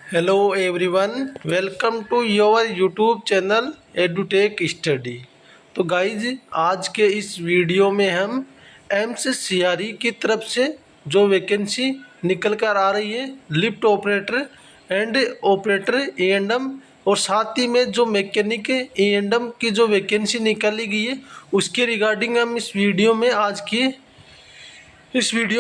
Hello everyone, welcome to your YouTube channel Edutech study. तो guys, आज के इस वीडियो में हम एम्स सीआरई की तरफ से जो वैकेंसी निकल कर आ रही है lift operator and operator E&M और साथ ही में जो मैकेनिक E&M की जो वैकेंसी निकाली गई है उसके रिगार्डिंग हम इस वीडियो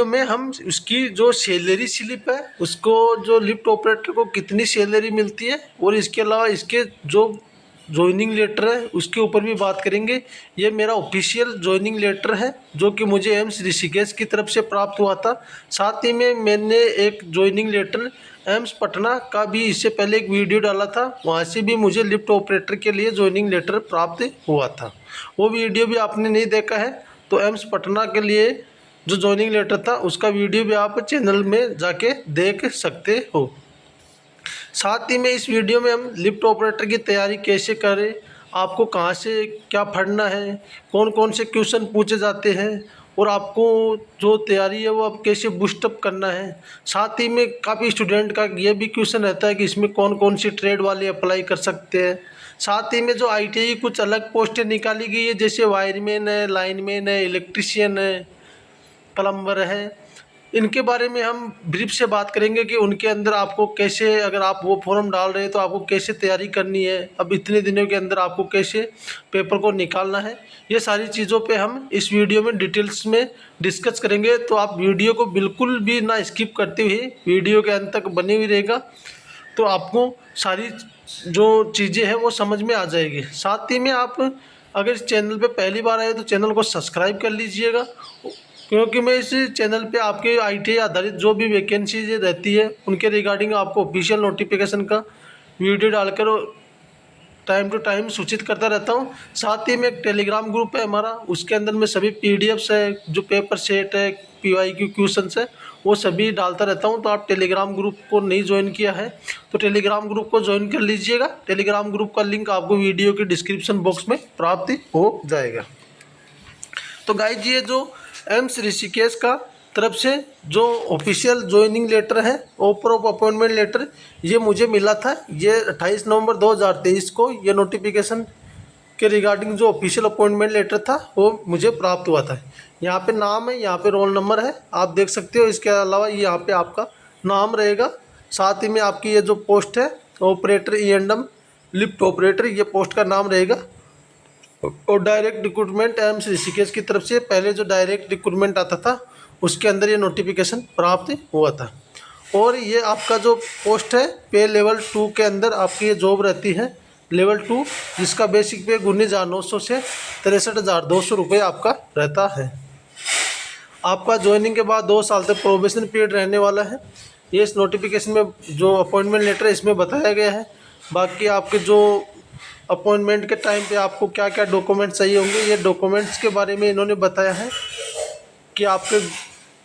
में हम उसकी जो सैलरी स्लिप है उसको, जो लिफ्ट ऑपरेटर को कितनी सैलरी मिलती है और इसके अलावा इसके जो जॉइनिंग लेटर है उसके ऊपर भी बात करेंगे। ये मेरा ऑफिशियल जॉइनिंग लेटर है जो कि मुझे एम्स ऋषिकेश की तरफ से प्राप्त हुआ था। साथ ही में मैंने एक जॉइनिंग लेटर एम्स पटना का भी इससे पहले एक वीडियो डाला था, वहाँ से भी मुझे लिफ्ट ऑपरेटर के लिए जॉइनिंग लेटर प्राप्त हुआ था। वो वीडियो भी आपने नहीं देखा है तो एम्स पटना के लिए जो जॉइनिंग लेटर था उसका वीडियो भी आप चैनल में जाके देख सकते हो। साथ ही में इस वीडियो में हम लिफ्ट ऑपरेटर की तैयारी कैसे करें, आपको कहाँ से क्या पढ़ना है, कौन कौन से क्वेश्चन पूछे जाते हैं और आपको जो तैयारी है वो आप कैसे बूस्टअप करना है। साथ ही में काफ़ी स्टूडेंट का ये भी क्वेश्चन रहता है कि इसमें कौन कौन सी ट्रेड वाले अप्लाई कर सकते हैं। साथ ही में जो ITI कुछ अलग पोस्टें निकाली गई है, जैसे वायरमैन है, लाइनमैन है, इलेक्ट्रिशियन है, प्लम्बर है, इनके बारे में हम ब्रीफ से बात करेंगे कि उनके अंदर आपको कैसे, अगर आप वो फॉर्म डाल रहे हैं तो आपको कैसे तैयारी करनी है, अब इतने दिनों के अंदर आपको कैसे पेपर को निकालना है। ये सारी चीज़ों पे हम इस वीडियो में डिटेल्स में डिस्कस करेंगे, तो आप वीडियो को बिल्कुल भी ना स्किप करते हुए वीडियो के अंत तक बने हुई रहेगा, तो आपको सारी जो चीज़ें हैं वो समझ में आ जाएगी। साथ ही में आप अगर इस चैनल पे पहली बार आए तो चैनल को सब्सक्राइब कर लीजिएगा, क्योंकि मैं इस चैनल पे आपके ITI आधारित जो भी वैकेंसीज रहती है उनके रिगार्डिंग आपको ऑफिशियल नोटिफिकेशन का वीडियो डालकर टाइम टू टाइम सूचित करता रहता हूँ। साथ ही में एक टेलीग्राम ग्रुप है हमारा, उसके अंदर में सभी PDFs है, जो पेपर सेट है, PYQ क्वेश्चंस है, वो सभी डालता रहता हूँ। तो आप टेलीग्राम ग्रुप को नहीं ज्वाइन किया है तो टेलीग्राम ग्रुप को ज्वाइन कर लीजिएगा। टेलीग्राम ग्रुप का लिंक आपको वीडियो के डिस्क्रिप्शन बॉक्स में प्राप्त हो जाएगा। तो गाइज, ये जो एम्स ऋषिकेश का तरफ से जो ऑफिशियल ज्वाइनिंग लेटर है, ऑफर ऑफ अपॉइंटमेंट लेटर, ये मुझे मिला था। ये 28 नवंबर 2023 को ये नोटिफिकेशन के रिगार्डिंग जो ऑफिशियल अपॉइंटमेंट लेटर था वो मुझे प्राप्त हुआ था। यहाँ पे नाम है, यहाँ पे रोल नंबर है, आप देख सकते हो। इसके अलावा यहाँ पे आपका नाम रहेगा, साथ ही में आपकी ये जो पोस्ट है ऑपरेटर E&M लिफ्ट ऑपरेटर, ये पोस्ट का नाम रहेगा। और डायरेक्ट रिक्रूटमेंट एम्स ऋषिकेश की तरफ से पहले जो डायरेक्ट रिक्रूटमेंट आता था उसके अंदर ये नोटिफिकेशन प्राप्त हुआ था। और ये आपका जो पोस्ट है पे लेवल 2 के अंदर आपकी ये जॉब रहती है, लेवल 2, जिसका बेसिक पे 19,900 से 63,200 रुपये आपका रहता है। आपका ज्वाइनिंग के बाद 2 साल तक प्रोबेशन पीरियड रहने वाला है। ये इस नोटिफिकेशन में जो अपॉइंटमेंट लेटर है इसमें बताया गया है। बाकी आपके जो अपॉइंटमेंट के टाइम पे आपको क्या क्या डॉक्यूमेंट्स चाहिए होंगे, ये डॉक्यूमेंट्स के बारे में इन्होंने बताया है कि आपके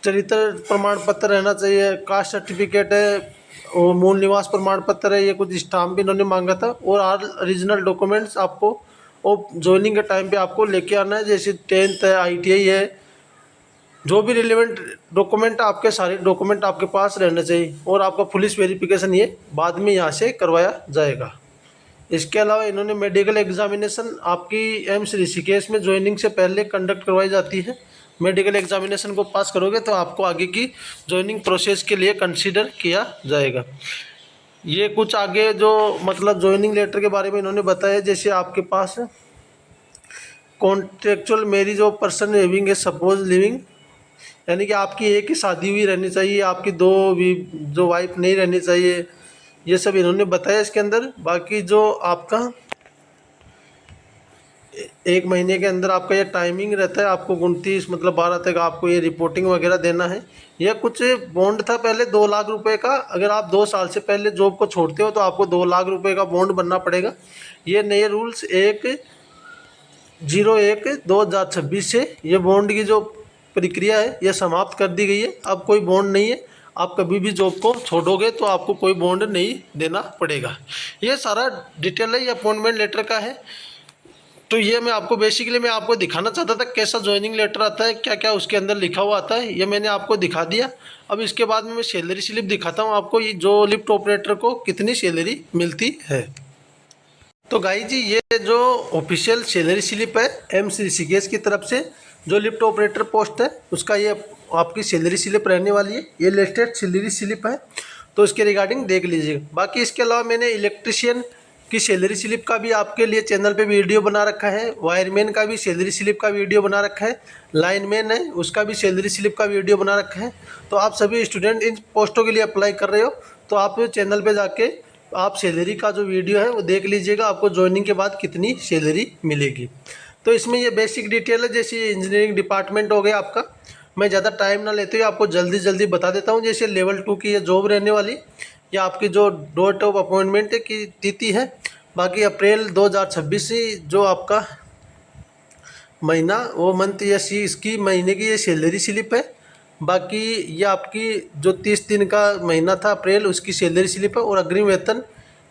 चरित्र प्रमाण पत्र रहना चाहिए, कास्ट सर्टिफिकेट है और मूल निवास प्रमाण पत्र है, ये कुछ स्टाम्प भी इन्होंने मांगा था। और आर ओरिजिनल डॉक्यूमेंट्स आपको और ज्वाइनिंग के टाइम पे आपको लेके आना है, जैसे 10th है, ITI है, जो भी रिलेवेंट डॉक्यूमेंट, आपके सारे डॉक्यूमेंट आपके पास रहने चाहिए। और आपका पुलिस वेरिफिकेशन ये बाद में यहाँ से करवाया जाएगा। इसके अलावा इन्होंने मेडिकल एग्जामिनेशन आपकी एम्स ऋषिकेश में ज्वाइनिंग से पहले कंडक्ट करवाई जाती है। मेडिकल एग्जामिनेशन को पास करोगे तो आपको आगे की ज्वाइनिंग प्रोसेस के लिए कंसीडर किया जाएगा। ये कुछ आगे जो मतलब ज्वाइनिंग लेटर के बारे में इन्होंने बताया, जैसे आपके पास contractual marriage of person living a suppose living, यानी कि आपकी एक ही शादी हुई रहनी चाहिए, आपकी दो भी जो वाइफ नहीं रहनी चाहिए, ये सब इन्होंने बताया इसके अंदर। बाकी जो आपका 1 महीने के अंदर आपका ये टाइमिंग रहता है, आपको 29 मतलब 12 तक आपको ये रिपोर्टिंग वगैरह देना है। यह कुछ बॉन्ड था पहले 2 लाख रुपए का, अगर आप 2 साल से पहले जॉब को छोड़ते हो तो आपको 2 लाख रुपए का बॉन्ड बनना पड़ेगा। ये नए रूल्स 1/01/2026 से ये बॉन्ड की जो प्रक्रिया है ये समाप्त कर दी गई है। अब कोई बॉन्ड नहीं है, आप कभी भी जॉब को छोड़ोगे तो आपको कोई बॉन्ड नहीं देना पड़ेगा। ये सारा डिटेल है, ये अपॉइंटमेंट लेटर का है। तो ये मैं आपको दिखाना चाहता था कैसा ज्वाइनिंग लेटर आता है, क्या क्या उसके अंदर लिखा हुआ आता है, ये मैंने आपको दिखा दिया। अब इसके बाद में मैं सैलरी स्लिप दिखाता हूँ आपको, ये जो लिफ्ट ऑपरेटर को कितनी सैलरी मिलती है। तो गाइस जी, ये जो ऑफिशियल सैलरी स्लिप है एम्स ऋषिकेश की तरफ से, जो लिफ्ट ऑपरेटर पोस्ट है उसका ये आपकी सैलरी स्लिप रहने वाली है। ये लेटेस्ट सैलरी स्लिप है, तो इसके रिगार्डिंग देख लीजिएगा। बाकी इसके अलावा मैंने इलेक्ट्रिशियन की सैलरी स्लिप का भी आपके लिए चैनल पे वीडियो बना रखा है, वायरमैन का भी सैलरी स्लिप का वीडियो बना रखा है, लाइनमैन है उसका भी सैलरी स्लिप का वीडियो बना रखा है। तो आप सभी स्टूडेंट इन पोस्टों के लिए अप्लाई कर रहे हो तो आप चैनल पे जाके आप सैलरी का जो वीडियो है वो देख लीजिएगा, आपको ज्वाइनिंग के बाद कितनी सैलरी मिलेगी। तो इसमें ये बेसिक डिटेल है, जैसे इंजीनियरिंग डिपार्टमेंट हो गया आपका। मैं ज़्यादा टाइम ना लेते हुए आपको जल्दी जल्दी बता देता हूँ। जैसे लेवल 2 की ये जॉब रहने वाली, या आपकी जो डेट ऑफ अपॉइंटमेंट की तिथि है, बाकी अप्रैल 2026 से जो आपका महीना वो मंथ या सी इसकी महीने की ये सैलरी स्लिप है। बाकी ये आपकी जो 30 दिन का महीना था अप्रैल, उसकी सैलरी स्लिप है। और अग्रिम वेतन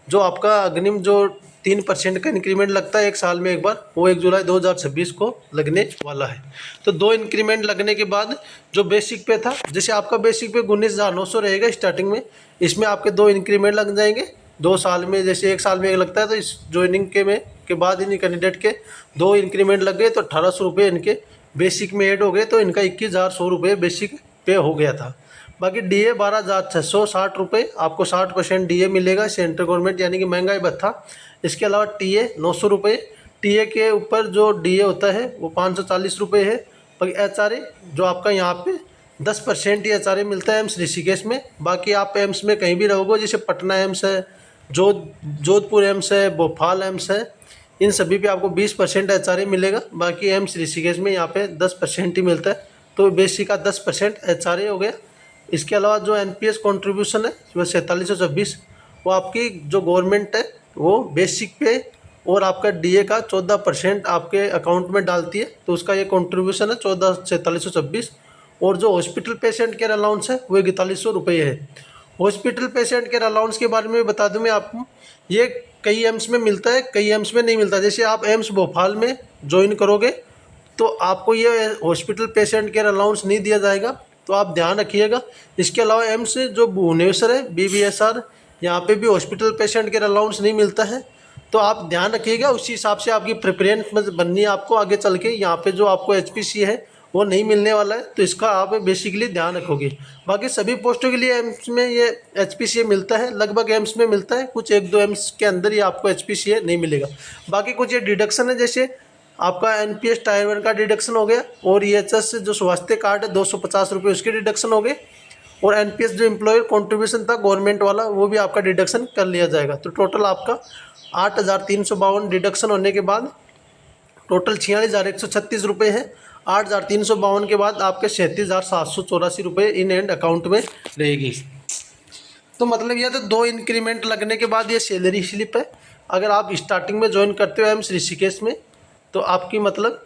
जो आपका अग्रिम जो 3% का इंक्रीमेंट लगता है एक साल में एक बार, वो 1 जुलाई 2026 को लगने वाला है। तो 2 इंक्रीमेंट लगने के बाद जो बेसिक पे था, जैसे आपका बेसिक पे 19,900 रहेगा स्टार्टिंग में, इसमें आपके 2 इंक्रीमेंट लग जाएंगे 2 साल में। जैसे 1 साल में एक लगता है, तो इस ज्वाइनिंग के बाद इन कैंडिडेट के 2 इंक्रीमेंट लग गए, तो 1800 रुपये इनके बेसिक में ऐड हो गए, तो इनका 21,100 रुपये बेसिक पे हो गया था। बाकी डीए 12,660 रुपये, आपको 60% डीए मिलेगा सेंट्रल गवर्नमेंट यानी कि महंगाई भत्ता। इसके अलावा टीए 900 रुपये, टीए के ऊपर जो डीए होता है वो 540 रुपये है। बाकी एचआरए जो आपका यहाँ पे 10% ही एचआरए मिलता है एम्स ऋषिकेश में। बाकी आप एम्स में कहीं भी रहोगे, जैसे पटना एम्स है, जोधपुर एम्स है, भोपाल एम्स है, इन सभी पे आपको 20% एचआरए मिलेगा। बाकी एम्स ऋषिकेश में यहाँ पे 10% ही मिलता है, तो बेसिक का 10% एचआरए हो गया। इसके अलावा जो एनपीएस कंट्रीब्यूशन है वो 4726, वो आपकी जो गवर्नमेंट है वो बेसिक पे और आपका डीए का 14% आपके अकाउंट में डालती है, तो उसका ये कंट्रीब्यूशन है 4726। और जो हॉस्पिटल पेशेंट केयर अलाउंस है वो 4100 रुपये है। हॉस्पिटल पेशेंट केयर अलाउंस के बारे में बता दूं मैं आपको, ये कई एम्स में मिलता है, कई एम्स में नहीं मिलता। जैसे आप एम्स भोपाल में ज्वाइन करोगे तो आपको ये हॉस्पिटल पेशेंट केयर अलाउंस नहीं दिया जाएगा, तो आप ध्यान रखिएगा। इसके अलावा एम्स जो भुवनेश्वर है बीबीएसआर, यहाँ पे भी हॉस्पिटल पेशेंट केयर अलाउंस नहीं मिलता है, तो आप ध्यान रखिएगा। उसी हिसाब से आपकी प्रेफरेंस बननी है आपको आगे चल के। यहाँ पे जो आपको एचपीसी है वो नहीं मिलने वाला है, तो इसका आप बेसिकली ध्यान रखोगे। बाकी सभी पोस्टों के लिए एम्स में ये एचपीसीए मिलता है, लगभग एम्स में मिलता है, कुछ 1-2 एम्स के अंदर ही आपको एचपीसीए नहीं मिलेगा। बाकी कुछ ये डिडक्शन है, जैसे आपका एनपीएस टायर 1 का डिडक्शन हो गया, और ईएचएस जो स्वास्थ्य कार्ड है 250 रुपये उसके डिडक्शन हो गए, और एनपीएस जो एम्प्लॉयर कॉन्ट्रीब्यूशन था गवर्नमेंट वाला वो भी आपका डिडक्शन कर लिया जाएगा। तो टोटल आपका 8,352 डिडक्शन होने के बाद टोटल 46,136 रुपये है। 8,352 के बाद आपके 37,784 रुपये इन एंड अकाउंट में रहेगी। तो मतलब यह तो 2 इंक्रीमेंट लगने के बाद ये सैलरी स्लिप है। अगर आप स्टार्टिंग में ज्वाइन करते हो एम्स ऋषिकेश में, तो आपकी मतलब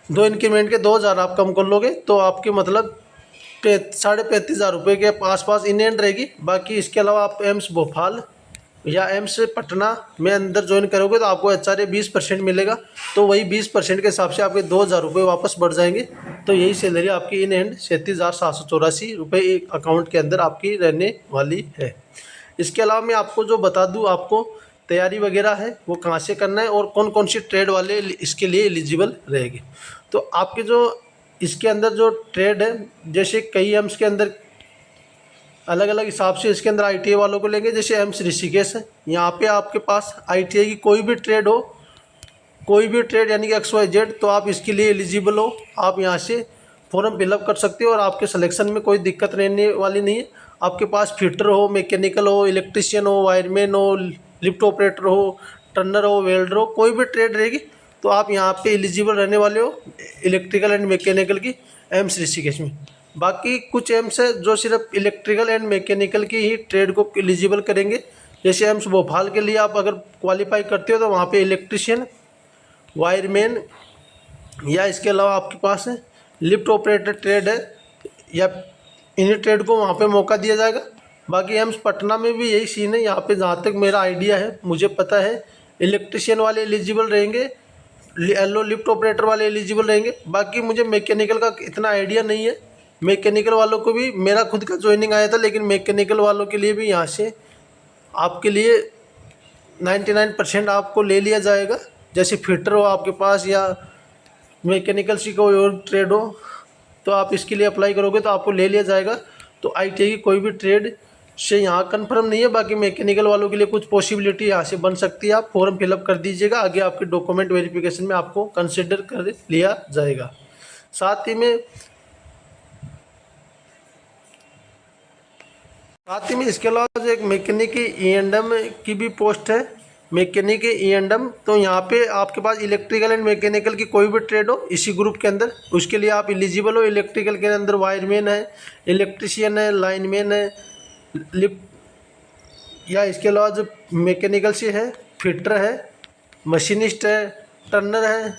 2 इंक्रीमेंट के 2,000 आप कम कर लोगे, तो आपके मतलब 35,500 रुपये के आसपास इन एंड रहेगी। बाकी इसके अलावा आप एम्स भोपाल या एम्स पटना में अंदर ज्वाइन करोगे तो आपको एचआरए 20% मिलेगा, तो वही 20% के हिसाब से आपके 2,000 रुपये वापस बढ़ जाएंगे। तो यही सैलरी आपकी इन एंड 37,784 रुपये एक अकाउंट के अंदर आपकी रहने वाली है। इसके अलावा मैं आपको जो बता दूं, आपको तैयारी वगैरह है वो कहाँ से करना है और कौन कौन सी ट्रेड वाले इसके लिए एलिजिबल रहेगी। तो आपके जो इसके अंदर जो ट्रेड है, जैसे कई एम्स के अंदर अलग अलग हिसाब से इसके अंदर आईटीआई वालों को लेंगे। जैसे एम्स ऋषिकेश है, यहाँ पे आपके पास आईटीआई की कोई भी ट्रेड हो, कोई भी ट्रेड यानी कि XYZ, तो आप इसके लिए एलिजिबल हो। आप यहाँ से फॉर्म फिलअप कर सकते हो और आपके सिलेक्शन में कोई दिक्कत रहने वाली नहीं है। आपके पास फिटर हो, मैकेनिकल हो, इलेक्ट्रिशियन हो, वायरमैन हो, लिफ्ट ऑपरेटर हो, टर्नर हो, वेल्डर हो, कोई भी ट्रेड रहेगी तो आप यहाँ पे एलिजिबल रहने वाले हो इलेक्ट्रिकल एंड मैकेनिकल की एम्स ऋषिकेश में। बाकी कुछ एम्स है जो सिर्फ इलेक्ट्रिकल एंड मैकेनिकल की ही ट्रेड को एलिजिबल करेंगे। जैसे एम्स भोपाल के लिए आप अगर क्वालिफाई करते हो तो वहाँ पे इलेक्ट्रिशियन, वायरमैन, या इसके अलावा आपके पास है लिफ्ट ऑपरेटर ट्रेड है, या इन्हीं ट्रेड को वहाँ पे मौका दिया जाएगा। बाकी एम्स पटना में भी यही सीन है। यहाँ पे जहाँ तक मेरा आइडिया है, मुझे पता है इलेक्ट्रिशियन वाले एलिजिबल रहेंगे, येलो लिफ्ट ऑपरेटर वाले एलिजिबल रहेंगे। बाकी मुझे मैकेनिकल का इतना आइडिया नहीं है। मैकेनिकल वालों को भी मेरा खुद का ज्वाइनिंग आया था, लेकिन मैकेनिकल वालों के लिए भी यहाँ से आपके लिए 99% आपको ले लिया जाएगा। जैसे फिटर हो आपके पास या मैकेनिकल सी कोई और ट्रेड हो तो आप इसके लिए अप्लाई करोगे तो आपको ले लिया जाएगा। तो ITI की कोई भी ट्रेड से यहाँ कंफर्म नहीं है। बाकी मैकेनिकल वालों के लिए कुछ पॉसिबिलिटी यहाँ से बन सकती है। आप फॉर्म फिलअप कर दीजिएगा, आगे आपके डॉक्यूमेंट वेरिफिकेशन में आपको कंसिडर कर लिया जाएगा। साथ ही में इसके अलावा जो एक मैकेनिक E&M की भी पोस्ट है, मैकेनिक E&M। तो यहाँ पे आपके पास इलेक्ट्रिकल एंड मैकेनिकल की कोई भी ट्रेड हो इसी ग्रुप के अंदर, उसके लिए आप एलिजिबल हो। इलेक्ट्रिकल के अंदर वायरमैन है, इलेक्ट्रिशियन है, लाइनमैन है, लिफ्ट या इसके अलावा जो मैकेनिकल से है फिटर है, मशीनिस्ट है, टर्नर है,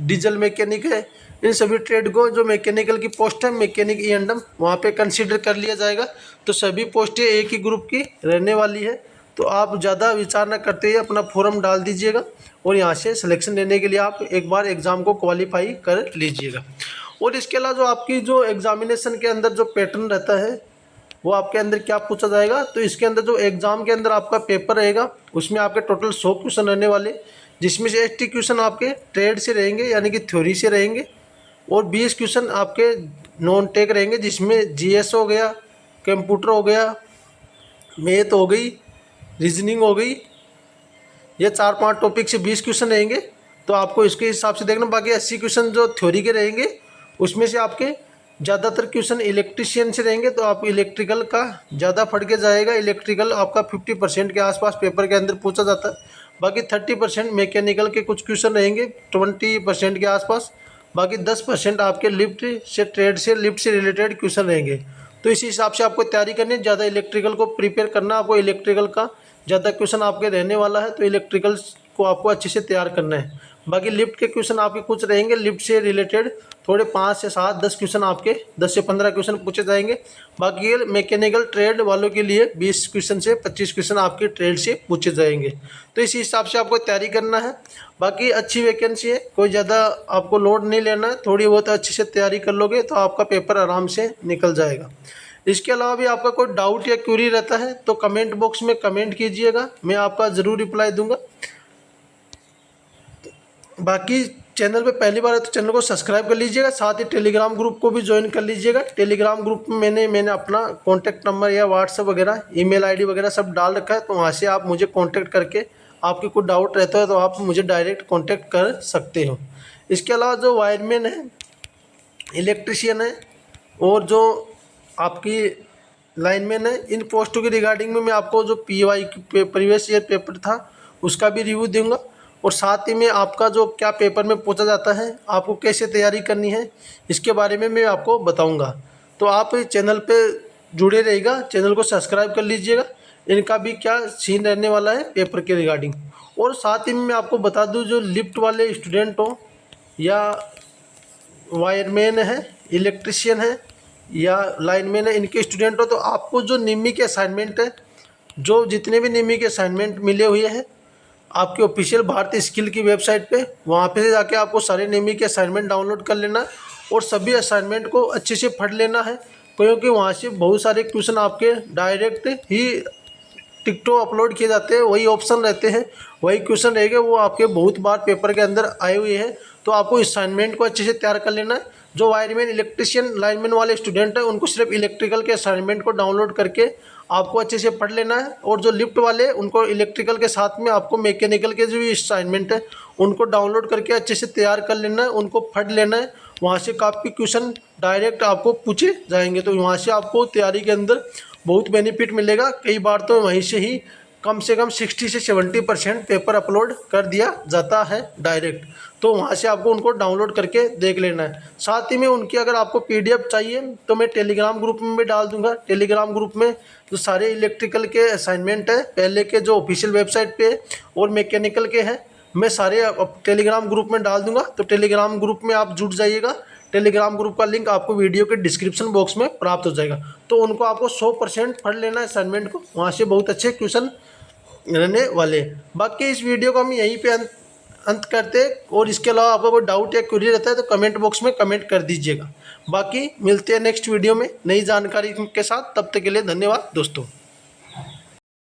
डीजल मैकेनिक है। इन सभी ट्रेड को जो मैकेनिकल की पोस्ट है मैकेनिक E&M वहाँ पे कंसीडर कर लिया जाएगा। तो सभी पोस्टें एक ही ग्रुप की रहने वाली है। तो आप ज़्यादा विचार न करते हुए अपना फॉर्म डाल दीजिएगा और यहाँ से सिलेक्शन लेने के लिए आप एक बार एग्ज़ाम को क्वालिफाई कर लीजिएगा। और इसके अलावा जो आपकी जो एग्ज़ामिनेशन के अंदर जो पैटर्न रहता है वो आपके अंदर क्या पूछा जाएगा। तो इसके अंदर जो एग्ज़ाम के अंदर आपका पेपर रहेगा उसमें आपके टोटल 100 क्वेश्चन रहने वाले, जिसमें से 80 क्वेश्चन आपके ट्रेड से रहेंगे यानी कि थ्योरी से रहेंगे और 20 क्वेश्चन आपके नॉन टेक रहेंगे, जिसमें GS हो गया, कंप्यूटर हो गया, मैथ हो गई, रीजनिंग हो गई। ये 4-5 टॉपिक से 20 क्वेश्चन रहेंगे। तो आपको इसके हिसाब से देखना। बाकी 80 क्वेश्चन जो थ्योरी के रहेंगे उसमें से आपके ज़्यादातर क्वेश्चन इलेक्ट्रिशियन से रहेंगे। तो आप इलेक्ट्रिकल का ज़्यादा फट के जाएगा। इलेक्ट्रिकल आपका 50% के आसपास पेपर के अंदर पूछा जाता है। बाकी 30% मैकेनिकल के कुछ क्वेश्चन रहेंगे 20% के आसपास। बाकी 10% आपके लिफ्ट से ट्रेड से लिफ्ट से रिलेटेड क्वेश्चन रहेंगे। तो इसी हिसाब से आपको तैयारी करनी है। ज़्यादा इलेक्ट्रिकल को प्रिपेयर करना, आपको इलेक्ट्रिकल का ज़्यादा क्वेश्चन आपके रहने वाला है। तो इलेक्ट्रिकल को आपको अच्छे से तैयार करना है। बाकी लिफ्ट के क्वेश्चन आपके कुछ रहेंगे, लिफ्ट से रिलेटेड थोड़े 5 से 7 10 क्वेश्चन आपके 10 से 15 क्वेश्चन पूछे जाएंगे। बाकी ये मैकेनिकल ट्रेड वालों के लिए 20 क्वेश्चन से 25 क्वेश्चन आपके ट्रेड से पूछे जाएंगे। तो इसी हिसाब से आपको तैयारी करना है। बाकी अच्छी वैकेंसी है, कोई ज़्यादा आपको लोड नहीं लेना है। थोड़ी बहुत अच्छे से तैयारी कर लोगे तो आपका पेपर आराम से निकल जाएगा। इसके अलावा भी आपका कोई डाउट या क्वेरी रहता है तो कमेंट बॉक्स में कमेंट कीजिएगा, मैं आपका ज़रूर रिप्लाई दूंगा। बाकी चैनल पे पहली बार है तो चैनल को सब्सक्राइब कर लीजिएगा, साथ ही टेलीग्राम ग्रुप को भी ज्वाइन कर लीजिएगा। टेलीग्राम ग्रुप में मैंने अपना कॉन्टैक्ट नंबर या व्हाट्सअप वगैरह ईमेल आईडी वगैरह सब डाल रखा है। तो वहाँ से आप मुझे कॉन्टैक्ट करके आपके कोई डाउट रहता है तो आप मुझे डायरेक्ट कॉन्टैक्ट कर सकते हो। इसके अलावा जो वायरमैन है, इलेक्ट्रिशियन है और जो आपकी लाइनमैन है, इन पोस्टों के रिगार्डिंग में मैं आपको जो PY प्रीवियस ईयर पेपर था उसका भी रिव्यू दूंगा। और साथ ही में आपका जो क्या पेपर में पूछा जाता है, आपको कैसे तैयारी करनी है, इसके बारे में मैं आपको बताऊंगा। तो आप चैनल पे जुड़े रहिएगा, चैनल को सब्सक्राइब कर लीजिएगा। इनका भी क्या सीन रहने वाला है पेपर के रिगार्डिंग। और साथ ही में मैं आपको बता दूं, जो लिफ्ट वाले स्टूडेंट हो या वायरमैन है, इलेक्ट्रिशियन है या लाइनमैन है, इनके स्टूडेंट हो तो आपको जो निमी के असाइनमेंट है, जो जितने भी निमी के असाइनमेंट मिले हुए हैं आपके ऑफिशियल भारतीय स्किल की वेबसाइट पे, वहाँ पे जाके आपको सारे निमी के असाइनमेंट डाउनलोड कर लेना है और सभी असाइनमेंट को अच्छे से पढ़ लेना है। क्योंकि वहाँ से बहुत सारे क्वेश्चन आपके डायरेक्ट ही टिकटो अपलोड किए जाते हैं, वही ऑप्शन रहते हैं, वही क्वेश्चन रहेंगे, वो आपके बहुत बार पेपर के अंदर आए हुए हैं। तो आपको असाइनमेंट को अच्छे से तैयार कर लेना है। जो वायरमैन, इलेक्ट्रिशियन, लाइनमैन वाले स्टूडेंट हैं उनको सिर्फ इलेक्ट्रिकल के असाइनमेंट को डाउनलोड करके आपको अच्छे से पढ़ लेना है। और जो लिफ्ट वाले उनको इलेक्ट्रिकल के साथ में आपको मैकेनिकल के जो भी असाइनमेंट है उनको डाउनलोड करके अच्छे से तैयार कर लेना है, उनको पढ़ लेना है। वहाँ से काफ़ी क्वेश्चन डायरेक्ट आपको पूछे जाएंगे। तो वहाँ से आपको तैयारी के अंदर बहुत बेनिफिट मिलेगा। कई बार तो वहीं से ही कम से कम 60 से 70% पेपर अपलोड कर दिया जाता है डायरेक्ट। तो वहाँ से आपको उनको डाउनलोड करके देख लेना है। साथ ही में उनकी अगर आपको PDF चाहिए तो मैं टेलीग्राम ग्रुप में भी डाल दूंगा। टेलीग्राम ग्रुप में जो सारे इलेक्ट्रिकल के असाइनमेंट है पहले के जो ऑफिशियल वेबसाइट पे और मैकेनिकल के हैं, मैं सारे टेलीग्राम ग्रुप में डाल दूंगा। तो टेलीग्राम ग्रुप में आप जुड़ जाइएगा। टेलीग्राम ग्रुप का लिंक आपको वीडियो के डिस्क्रिप्शन बॉक्स में प्राप्त हो जाएगा। तो उनको आपको 100% पढ़ लेना है असाइनमेंट को, वहाँ से बहुत अच्छे क्वेश्चन रहने वाले। बाकी इस वीडियो को हम यहीं पे अंत करते हैं। और इसके अलावा आपका कोई डाउट या क्वेरी रहता है तो कमेंट बॉक्स में कमेंट कर दीजिएगा। बाकी मिलते हैं नेक्स्ट वीडियो में नई जानकारी के साथ। तब तक के लिए धन्यवाद दोस्तों।